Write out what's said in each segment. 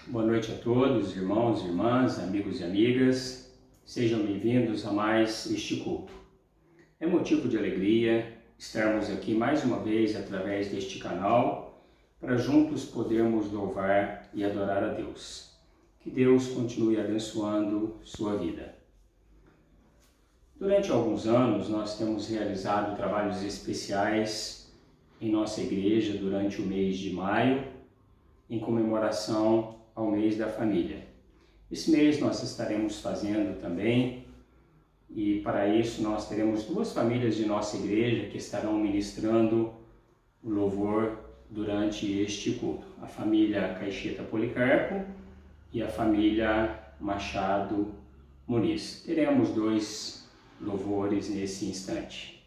Boa noite a todos, irmãos, irmãs, amigos e amigas. Sejam bem-vindos a mais este culto. É motivo de alegria estarmos aqui mais uma vez através deste canal para juntos podermos louvar e adorar a Deus. Que Deus continue abençoando sua vida. Durante alguns anos nós temos realizado trabalhos especiais em nossa igreja durante o mês de maio, em comemoração ao mês da família. Esse mês nós estaremos fazendo também, e para isso nós teremos duas famílias de nossa igreja que estarão ministrando o louvor durante este culto. A família Caixeta Policarpo e a família Machado Muniz. Teremos dois louvores nesse instante.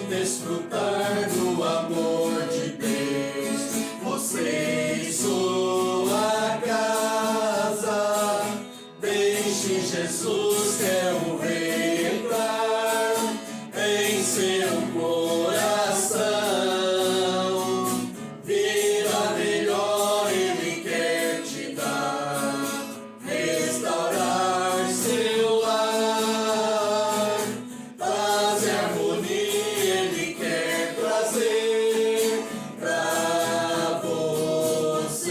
Desfrutar do amor de Deus, você e sua casa. Deixe Jesus, que é o Rei, entrar em seu coração. Vida melhor Ele quer te dar, restaurar seu lar, paz e harmonia Ele quer trazer pra você.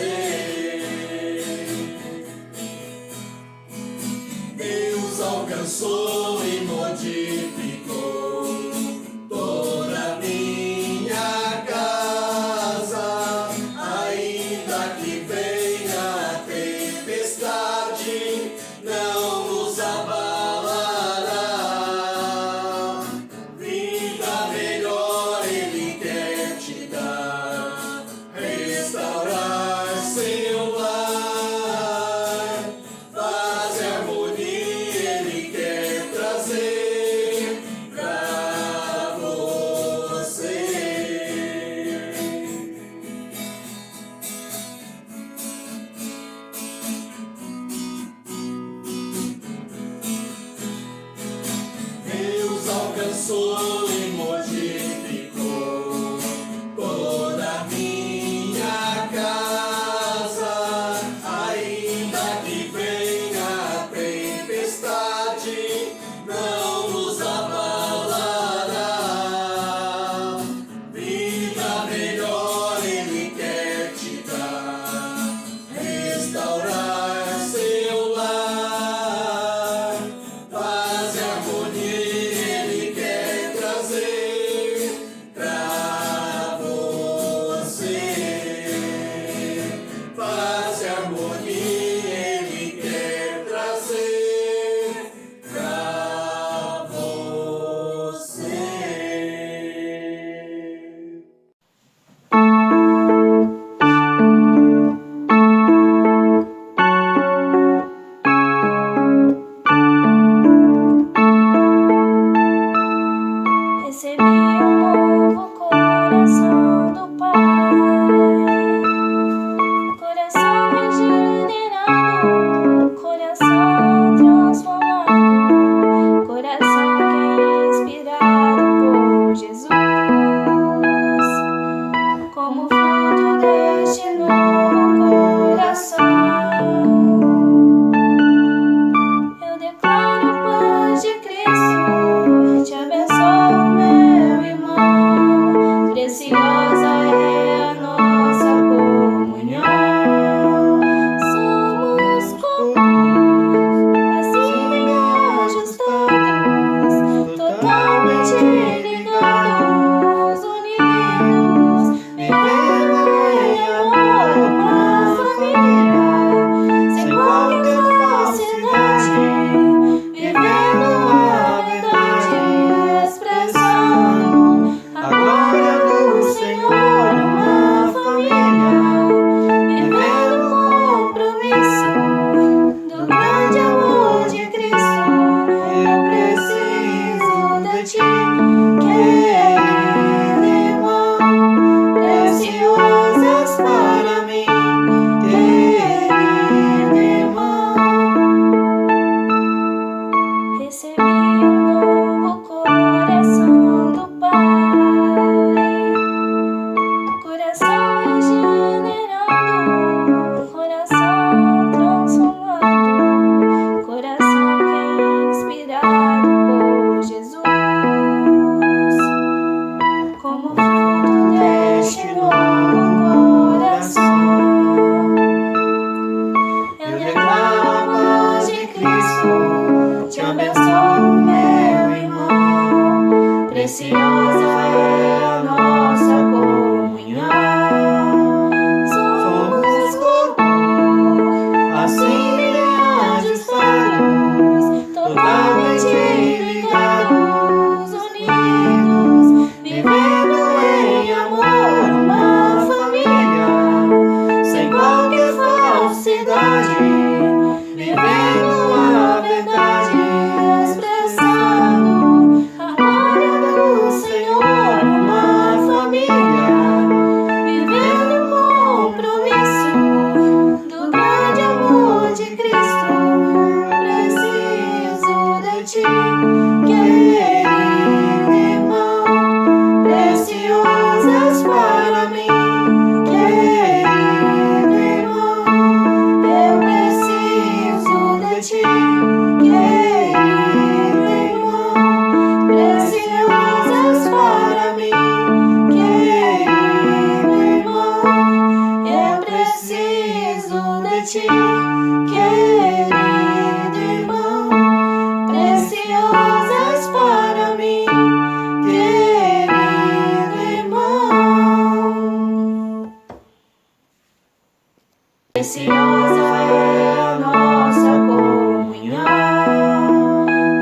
Deus alcançou e modificou toda a minha casa, ainda que venha a tempestade, não nos abalará. Vida melhor Ele quer te dar, restaurar seu lar, paz e harmonia Ele quer trazer pra você. Deus alcançou e modificou toda a minha casa, ainda que venha a tempestade, não nos abalará. Vida melhor Ele quer te dar, restaurar seu lar, paz e harmonia Ele quer trazer Preciosa é a nossa comunhão. Somos corpo, assim ajustados, totalmente ligados, unidos, vivendo em amor, uma família, sem qualquer falsidade, vivendo a verdade, expressando a glória do Senhor, uma família, vivendo o compromisso do grande amor de Cristo. Preciso de ti, querido irmão, preciosas para mim, querido irmão, eu preciso de ti, querido irmão, preciosas para mim, querido irmão, eu preciso de ti, querido irmão, preciosas para mim, querido irmão. Preciosa é a nossa comunhão.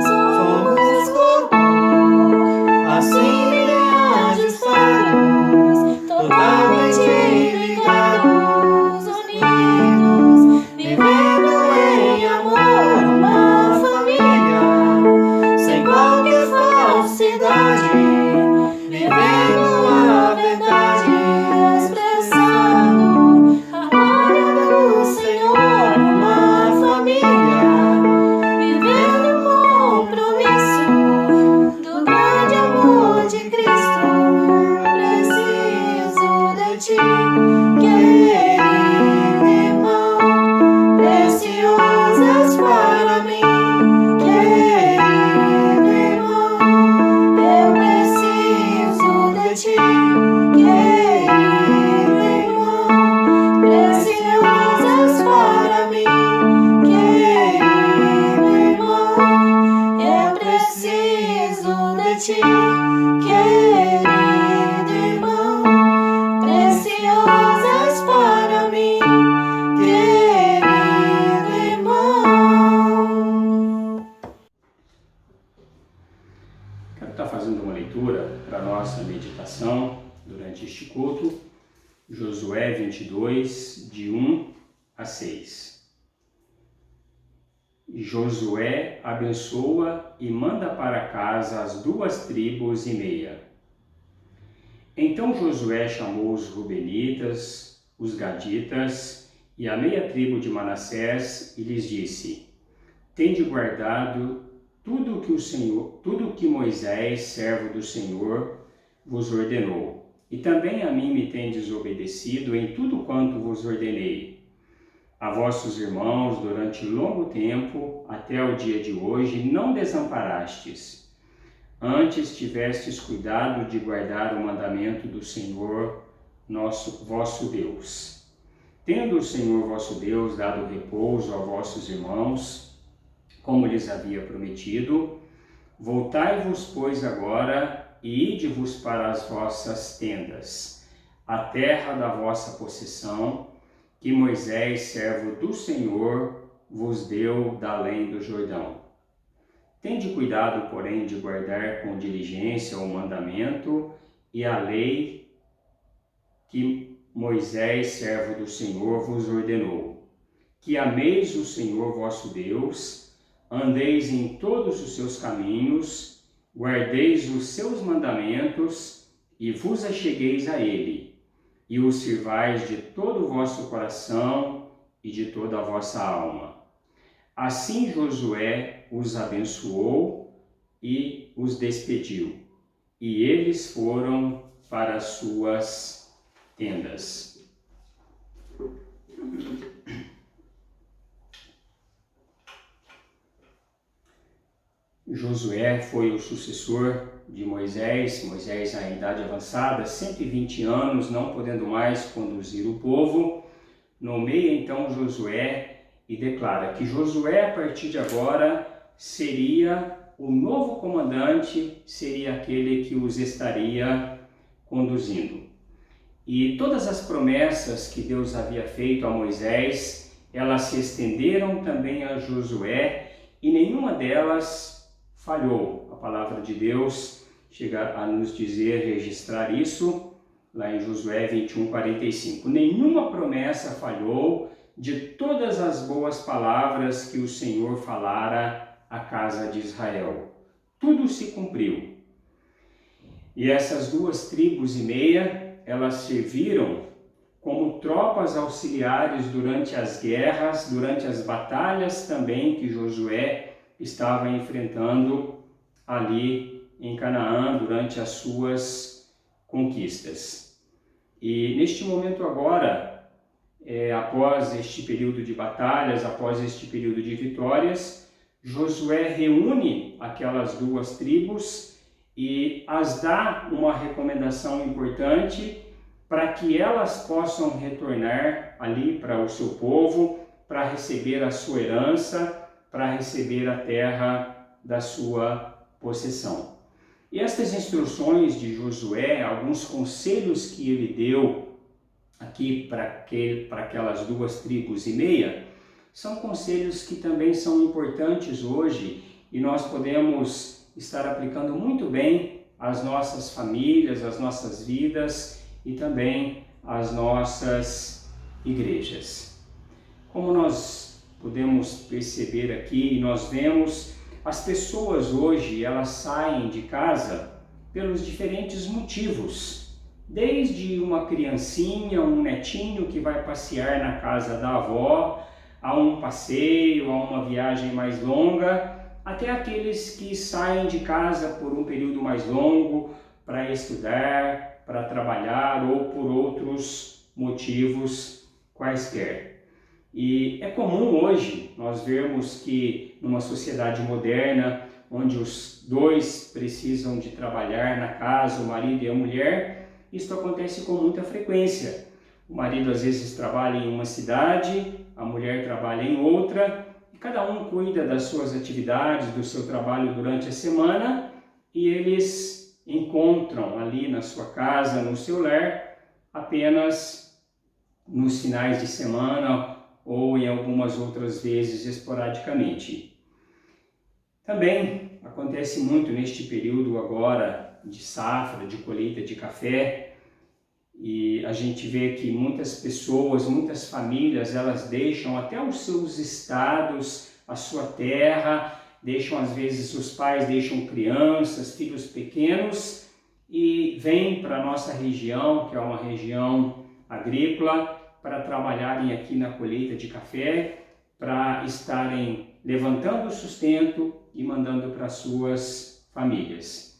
Somos corpo, assim ajustados, totalmente ligados, unidos, vivendo em amor, uma família, sem qualquer falsidade, vivendo a verdade, expressando a glória do Senhor, uma família, vivendo o compromisso do grande amor de Cristo. Preciso de ti, querido irmão, preciosas para mim, querido irmão, eu preciso de ti, querido irmão, preciosas para mim, querido irmão, eu preciso de ti, querido irmão, preciosas para mim, querido irmão. Quero estar fazendo uma leitura para a nossa meditação durante este culto, Josué 22, de 1 a 6. Josué abençoa e manda para casa as 2,5 tribos. Então Josué chamou os Rubenitas, os Gaditas e a meia tribo de Manassés e lhes disse: Tende guardado tudo o que Moisés, servo do Senhor, vos ordenou, e também a mim me tendes obedecido em tudo quanto vos ordenei. A vossos irmãos, durante longo tempo, até o dia de hoje, não desamparastes. Antes tivestes cuidado de guardar o mandamento do Senhor, vosso Deus. Tendo o Senhor vosso Deus dado repouso a vossos irmãos, como lhes havia prometido, voltai-vos, pois, agora e ide-vos para as vossas tendas, a terra da vossa possessão, que Moisés, servo do Senhor, vos deu da além do Jordão. Tende cuidado, porém, de guardar com diligência o mandamento e a lei que Moisés, servo do Senhor, vos ordenou, que ameis o Senhor vosso Deus, andeis em todos os seus caminhos, guardeis os seus mandamentos e vos achegueis a ele, e o sirvais de todo o vosso coração e de toda a vossa alma. Assim Josué os abençoou e os despediu, e eles foram para as suas tendas. Josué foi o sucessor de Moisés à idade avançada, 120 anos, não podendo mais conduzir o povo. Nomeia então Josué e declara que Josué, a partir de agora, seria o novo comandante seria aquele que os estaria conduzindo. E todas as promessas que Deus havia feito a Moisés, elas se estenderam também a Josué e nenhuma delas falhou. A palavra de Deus chega a nos dizer, registrar isso, lá em Josué 21:45. Nenhuma promessa falhou de todas as boas palavras que o Senhor falara à casa de Israel. Tudo se cumpriu. E essas 2,5 tribos, elas serviram como tropas auxiliares durante as guerras, durante as batalhas também que Josué estava enfrentando ali em Canaã durante as suas conquistas. E neste momento agora, após este período de batalhas, após este período de vitórias, Josué reúne aquelas 2 tribos e as dá uma recomendação importante para que elas possam retornar ali para o seu povo, para receber a sua herança, para receber a terra da sua possessão. E estas instruções de Josué, alguns conselhos que ele deu aqui para aquelas 2,5 tribos, são conselhos que também são importantes hoje e nós podemos estar aplicando muito bem às nossas famílias, às nossas vidas e também às nossas igrejas. Como nós podemos perceber aqui, nós vemos as pessoas hoje, elas saem de casa pelos diferentes motivos. Desde uma criancinha, um netinho que vai passear na casa da avó, a um passeio, a uma viagem mais longa, até aqueles que saem de casa por um período mais longo para estudar, para trabalhar ou por outros motivos quaisquer. E é comum hoje nós vermos que numa sociedade moderna, onde os dois precisam de trabalhar na casa, o marido e a mulher, isso acontece com muita frequência. O marido às vezes trabalha em uma cidade, a mulher trabalha em outra, e cada um cuida das suas atividades, do seu trabalho durante a semana, e eles encontram ali na sua casa, no seu lar, apenas nos finais de semana ou em algumas outras vezes esporadicamente. Também acontece muito neste período agora de safra, de colheita de café, e a gente vê que muitas pessoas, muitas famílias, elas deixam até os seus estados, a sua terra, deixam às vezes os pais, deixam crianças, filhos pequenos e vêm para a nossa região, que é uma região agrícola, para trabalharem aqui na colheita de café, para estarem levantando o sustento e mandando para suas famílias.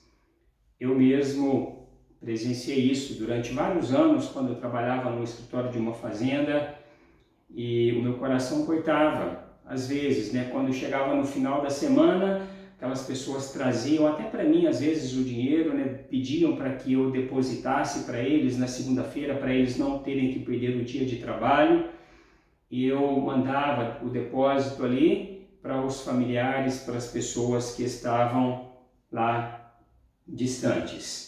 Eu mesmo presenciei isso durante vários anos, quando eu trabalhava no escritório de uma fazenda, e o meu coração cortava. Às vezes, quando chegava no final da semana, aquelas pessoas traziam até para mim, às vezes, o dinheiro, pediam para que eu depositasse para eles na segunda-feira, para eles não terem que perder o dia de trabalho, e eu mandava o depósito ali para os familiares, para as pessoas que estavam lá distantes.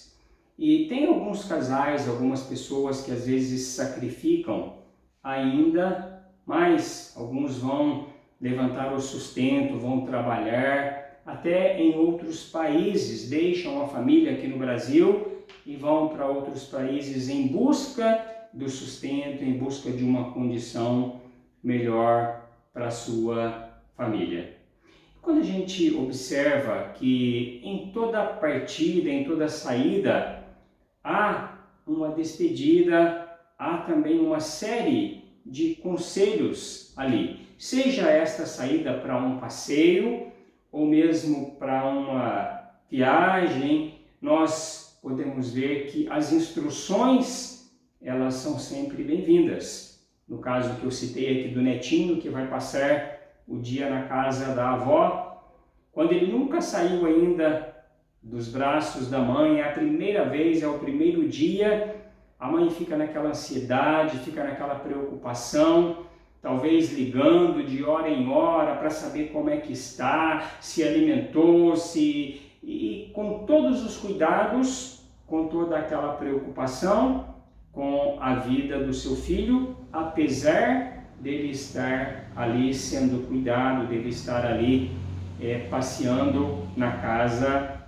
E tem alguns casais, algumas pessoas que às vezes sacrificam ainda mais. Alguns vão levantar o sustento, vão trabalhar, até em outros países, deixam a família aqui no Brasil e vão para outros países em busca do sustento, em busca de uma condição melhor para a sua família. Quando a gente observa que em toda partida, em toda saída, há uma despedida, há também uma série de conselhos ali. Seja esta saída para um passeio ou mesmo para uma viagem, nós podemos ver que as instruções, elas são sempre bem-vindas. No caso que eu citei aqui do netinho que vai passar o dia na casa da avó, quando ele nunca saiu ainda dos braços da mãe, é a primeira vez, é o primeiro dia, a mãe fica naquela ansiedade, fica naquela preocupação, talvez ligando de hora em hora para saber como é que está, se alimentou, e com todos os cuidados, com toda aquela preocupação com a vida do seu filho, apesar dele estar ali sendo cuidado, dele estar ali passeando na casa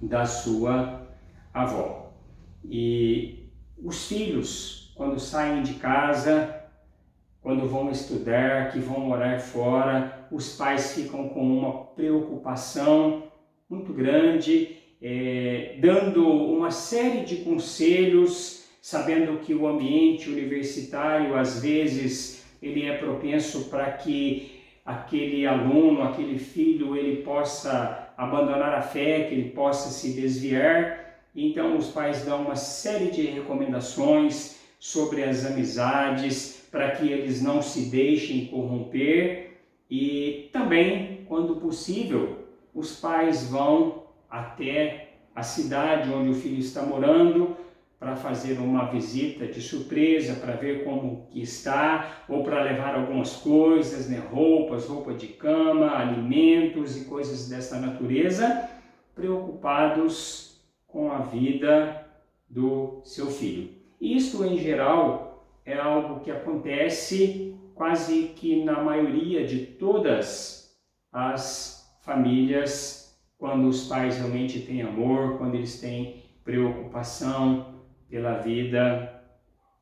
da sua avó. E os filhos, quando saem de casa, quando vão estudar, que vão morar fora, os pais ficam com uma preocupação muito grande, dando uma série de conselhos, sabendo que o ambiente universitário, às vezes, ele é propenso para que aquele aluno, aquele filho, ele possa abandonar a fé, que ele possa se desviar. Então, os pais dão uma série de recomendações sobre as amizades, para que eles não se deixem corromper. E também, quando possível, os pais vão até a cidade onde o filho está morando para fazer uma visita de surpresa, para ver como que está, ou para levar algumas coisas, roupa de cama, alimentos e coisas dessa natureza, preocupados com a vida do seu filho. Isto, em geral, é algo que acontece quase que na maioria de todas as famílias, quando os pais realmente têm amor, quando eles têm preocupação pela vida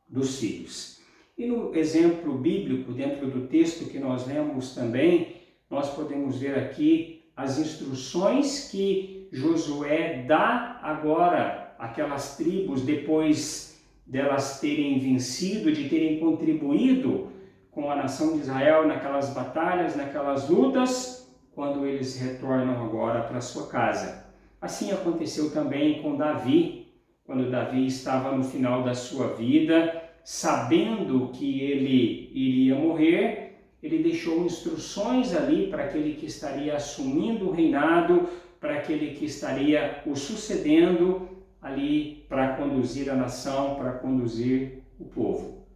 dos filhos. E no exemplo bíblico, dentro do texto que nós lemos também, nós podemos ver aqui as instruções que Josué dá agora àquelas tribos, depois delas terem vencido, de terem contribuído com a nação de Israel naquelas batalhas, naquelas lutas, quando eles retornam agora para sua casa. Assim aconteceu também com Davi, quando Davi estava no final da sua vida, sabendo que ele iria morrer, ele deixou instruções ali para aquele que estaria assumindo o reinado, para aquele que estaria o sucedendo ali para conduzir a nação, para conduzir o povo.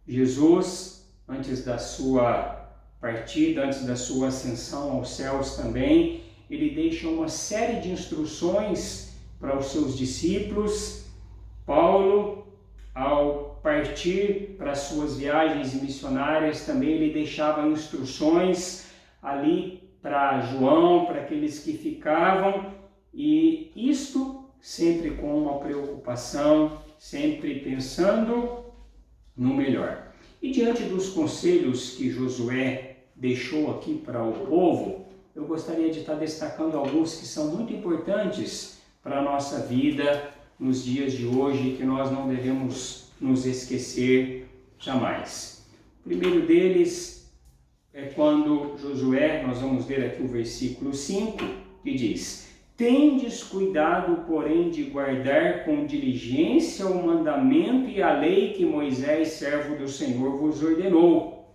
Jesus, antes da sua partida, antes da sua ascensão aos céus também, ele deixa uma série de instruções para os seus discípulos. Paulo, ao partir para as suas viagens missionárias, também ele deixava instruções ali para João, para aqueles que ficavam, e isto sempre com uma preocupação, sempre pensando no melhor. E diante dos conselhos que Josué deixou aqui para o povo, eu gostaria de estar destacando alguns que são muito importantes para a nossa vida nos dias de hoje, que nós não devemos nos esquecer jamais. O primeiro deles é quando Josué, nós vamos ver aqui o versículo 5, que diz: tendes cuidado, porém, de guardar com diligência o mandamento e a lei que Moisés, servo do Senhor, vos ordenou,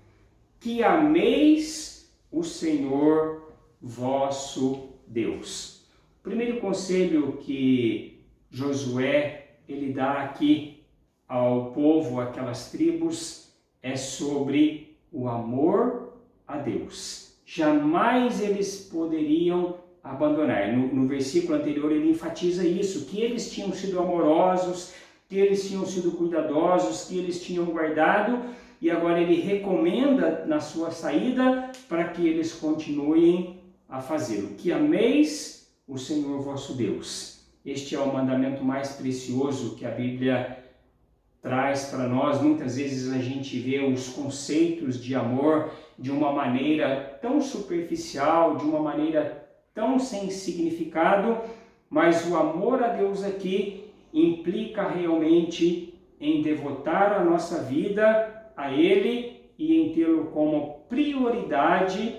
que ameis o Senhor vosso Deus. O primeiro conselho que Josué ele dá aqui ao povo, aquelas tribos, é sobre o amor a Deus. Jamais eles poderiam abandonar. No versículo anterior ele enfatiza isso, que eles tinham sido amorosos, que eles tinham sido cuidadosos, que eles tinham guardado, e agora ele recomenda na sua saída para que eles continuem a fazê-lo. Que ameis o Senhor vosso Deus. Este é o mandamento mais precioso que a Bíblia traz para nós. Muitas vezes a gente vê os conceitos de amor de uma maneira tão superficial, de uma maneira tão sem significado, mas o amor a Deus aqui implica realmente em devotar a nossa vida a Ele e em tê-lo como prioridade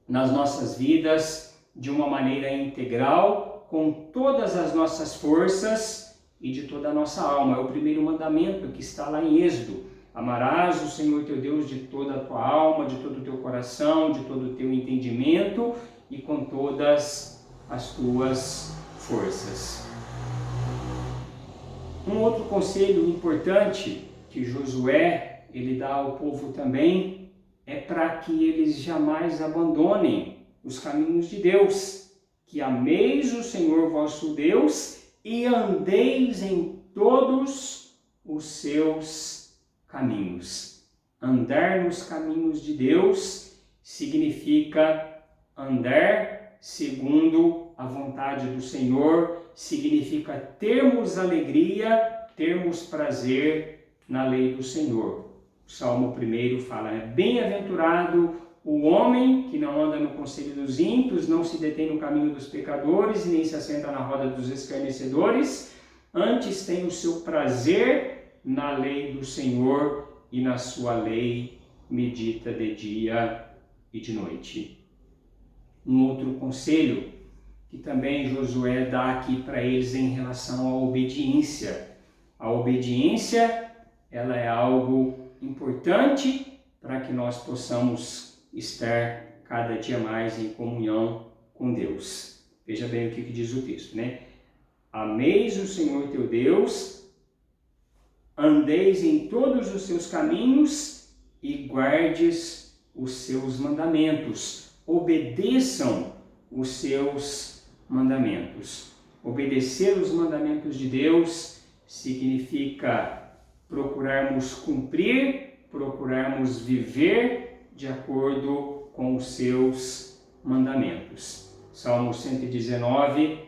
nas nossas vidas de uma maneira integral, com todas as nossas forças e de toda a nossa alma. É o primeiro mandamento que está lá em Êxodo. Amarás o Senhor teu Deus de toda a tua alma, de todo o teu coração, de todo o teu entendimento e com todas as tuas forças. Um outro conselho importante que Josué ele dá ao povo também é para que eles jamais abandonem os caminhos de Deus, que ameis o Senhor vosso Deus e andeis em todos os seus caminhos. Andar nos caminhos de Deus significa andar segundo a vontade do Senhor, significa termos alegria, termos prazer na lei do Senhor. O Salmo 1 fala, bem-aventurado o homem que não anda no conselho dos ímpios, não se detém no caminho dos pecadores, nem se assenta na roda dos escarnecedores, antes tem o seu prazer na lei do Senhor e na sua lei medita de dia e de noite. Um outro conselho que também Josué dá aqui para eles em relação à obediência. A obediência, ela é algo importante para que nós possamos estar cada dia mais em comunhão com Deus. Veja bem o que diz o texto, né? Ameis o Senhor teu Deus, andeis em todos os seus caminhos e guardes os seus mandamentos. Obedeçam os seus mandamentos. Obedecer os mandamentos de Deus significa procurarmos cumprir, procurarmos viver de acordo com os seus mandamentos. Salmo 119,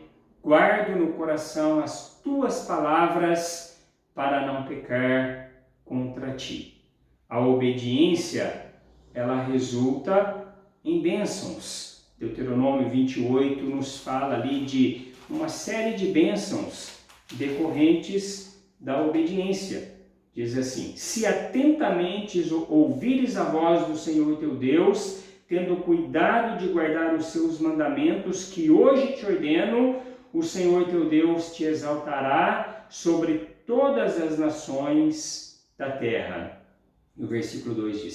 guardo no coração as tuas palavras para não pecar contra ti. A obediência, ela resulta em bênçãos. Deuteronômio 28 nos fala ali de uma série de bênçãos decorrentes da obediência. Diz assim, se atentamente ouvires a voz do Senhor teu Deus, tendo cuidado de guardar os seus mandamentos que hoje te ordeno, o Senhor teu Deus te exaltará sobre todas as nações da terra. E o versículo 2 diz,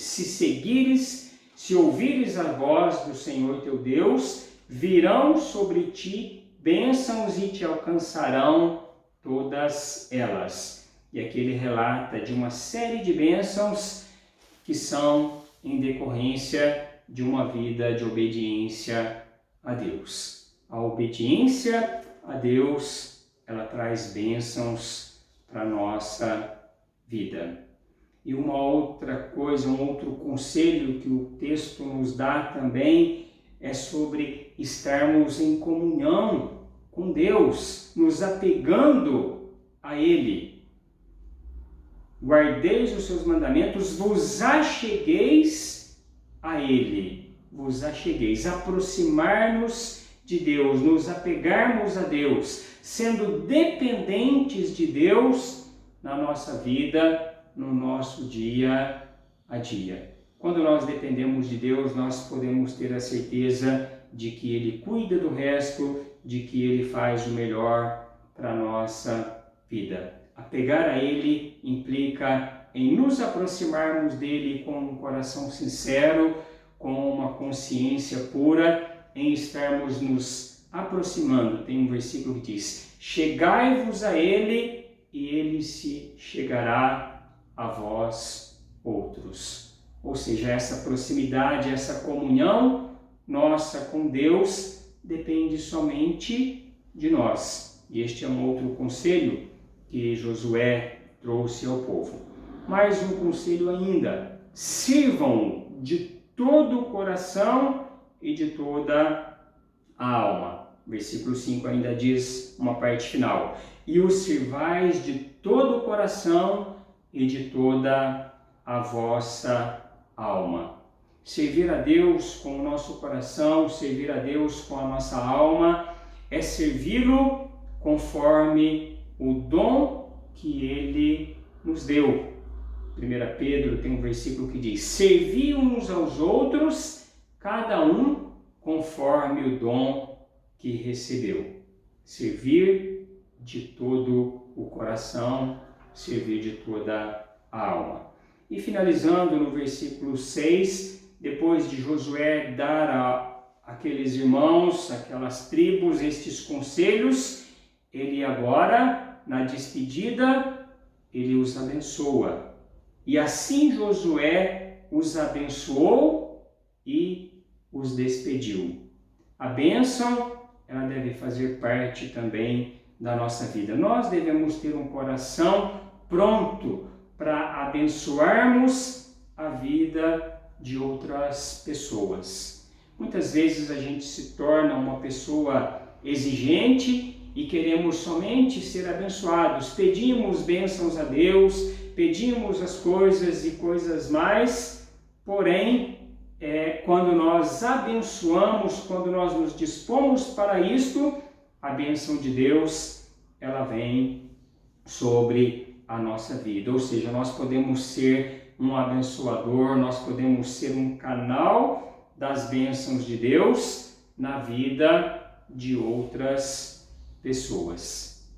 se ouvires a voz do Senhor teu Deus, virão sobre ti bênçãos e te alcançarão todas elas. E aqui ele relata de uma série de bênçãos que são em decorrência de uma vida de obediência a Deus. A obediência a Deus, ela traz bênçãos para a nossa vida. E uma outra coisa, um outro conselho que o texto nos dá também é sobre estarmos em comunhão com Deus, nos apegando a Ele. Guardeis os seus mandamentos, vos achegueis a Ele. Vos achegueis, aproximar-nos de Deus, nos apegarmos a Deus, sendo dependentes de Deus na nossa vida, no nosso dia a dia. Quando nós dependemos de Deus, nós podemos ter a certeza de que Ele cuida do resto, de que Ele faz o melhor para a nossa vida. Apegar a Ele implica em nos aproximarmos dEle com um coração sincero, com uma consciência pura, em estarmos nos aproximando. Tem um versículo que diz, chegai-vos a Ele e Ele se chegará a vós outros. Ou seja, essa proximidade, essa comunhão nossa com Deus depende somente de nós. E este é um outro conselho que Josué trouxe ao povo. Mais um conselho ainda, sirvam de todo o coração e de toda a alma. Versículo 5 ainda diz uma parte final, e os sirvais de todo o coração e de toda a vossa alma. Servir a Deus com o nosso coração, servir a Deus com a nossa alma, é servi-lo conforme o dom que Ele nos deu. 1 Pedro tem um versículo que diz, servi uns aos outros, cada um conforme o dom que recebeu. Servir de todo o coração, servir de toda a alma. E finalizando no versículo 6, depois de Josué dar àqueles irmãos, aquelas tribos, estes conselhos, ele agora, na despedida, ele os abençoa. E assim Josué os abençoou e os despediu. A bênção, ela deve fazer parte também da nossa vida. Nós devemos ter um coração pronto para abençoarmos a vida de outras pessoas. Muitas vezes a gente se torna uma pessoa exigente e queremos somente ser abençoados. Pedimos bênçãos a Deus, pedimos as coisas e coisas mais, porém, quando nós abençoamos, quando nós nos dispomos para isto, a bênção de Deus, ela vem sobre a nossa vida. Ou seja, nós podemos ser um abençoador, nós podemos ser um canal das bênçãos de Deus na vida de outras pessoas.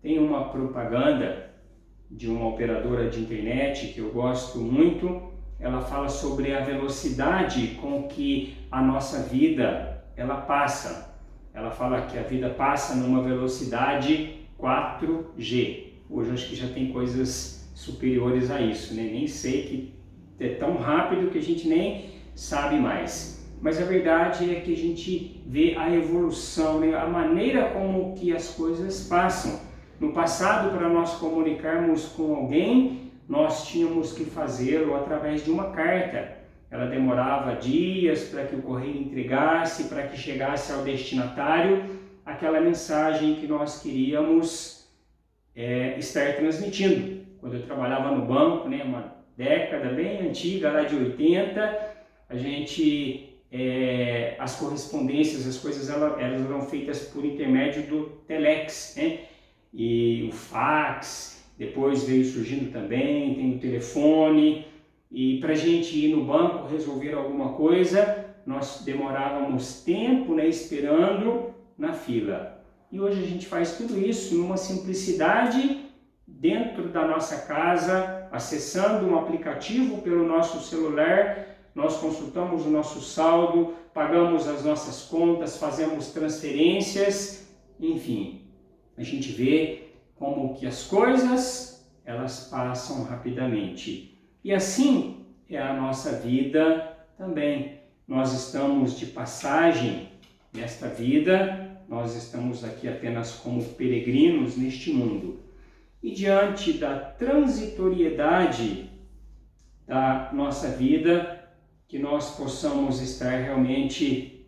Tem uma propaganda de uma operadora de internet que eu gosto muito. Ela fala sobre a velocidade com que a nossa vida ela passa. Ela fala que a vida passa numa velocidade 4G. Hoje acho que já tem coisas superiores a isso, né? Nem sei, que é tão rápido que a gente nem sabe mais. Mas a verdade é que a gente vê a evolução, né? A maneira como que as coisas passam. No passado, para nós comunicarmos com alguém, nós tínhamos que fazê-lo através de uma carta. Ela demorava dias para que o correio entregasse, para que chegasse ao destinatário aquela mensagem que nós queríamos estar transmitindo. Quando eu trabalhava no banco, né, uma década bem antiga, lá de 80, a gente... as correspondências, as coisas elas eram feitas por intermédio do telex, né? E o fax, depois veio surgindo também, tem o telefone, e para a gente ir no banco resolver alguma coisa, nós demorávamos tempo, né, esperando na fila. E hoje a gente faz tudo isso numa simplicidade dentro da nossa casa, acessando um aplicativo pelo nosso celular. Nós consultamos o nosso saldo, pagamos as nossas contas, fazemos transferências, enfim, a gente vê como que as coisas, elas passam rapidamente. E assim é a nossa vida também. Nós estamos de passagem nesta vida, nós estamos aqui apenas como peregrinos neste mundo. E diante da transitoriedade da nossa vida, que nós possamos estar realmente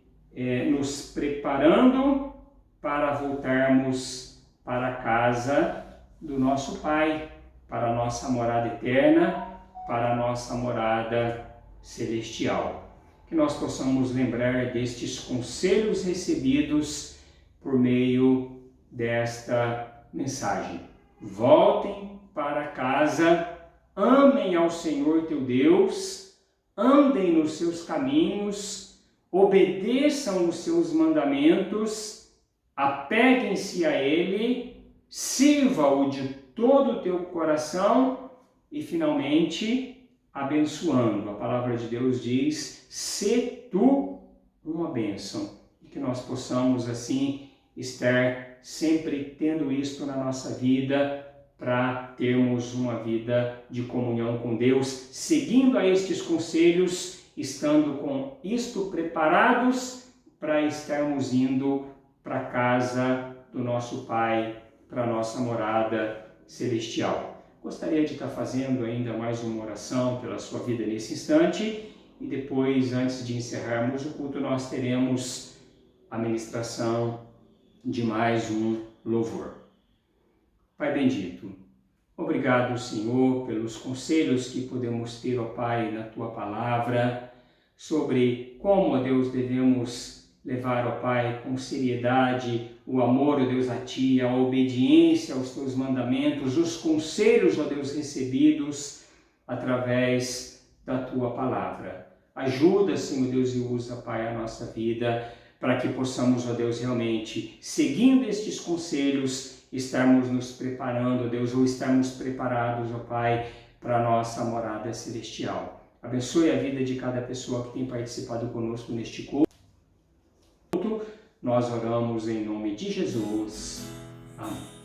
nos preparando para voltarmos para a casa do nosso Pai, para a nossa morada eterna, para a nossa morada celestial. Que nós possamos lembrar destes conselhos recebidos por meio desta mensagem. Voltem para casa, amem ao Senhor teu Deus, andem nos seus caminhos, obedeçam os seus mandamentos, apeguem-se a Ele, sirva-o de todo o teu coração e, finalmente, abençoando. A palavra de Deus diz, sê tu uma bênção. E que nós possamos, assim, estar sempre tendo isto na nossa vida, para termos uma vida de comunhão com Deus, seguindo a estes conselhos, estando com isto preparados para estarmos indo para a casa do nosso Pai, para a nossa morada celestial. Gostaria de estar fazendo ainda mais uma oração pela sua vida nesse instante, e depois, antes de encerrarmos o culto, nós teremos a ministração de mais um louvor. Pai bendito, obrigado, Senhor, pelos conselhos que podemos ter, ó Pai, na Tua Palavra, sobre como, ó Deus, devemos levar, ó Pai, com seriedade o amor, ó Deus, a Ti, a obediência aos Teus mandamentos, os conselhos, ó Deus, recebidos através da Tua Palavra. Ajuda, Senhor Deus, e usa, Pai, a nossa vida, para que possamos, ó Deus, realmente, seguindo estes conselhos, estarmos nos preparando, ó Deus, ou estarmos preparados, ó Pai, para a nossa morada celestial. Abençoe a vida de cada pessoa que tem participado conosco neste culto. Nós oramos em nome de Jesus. Amém.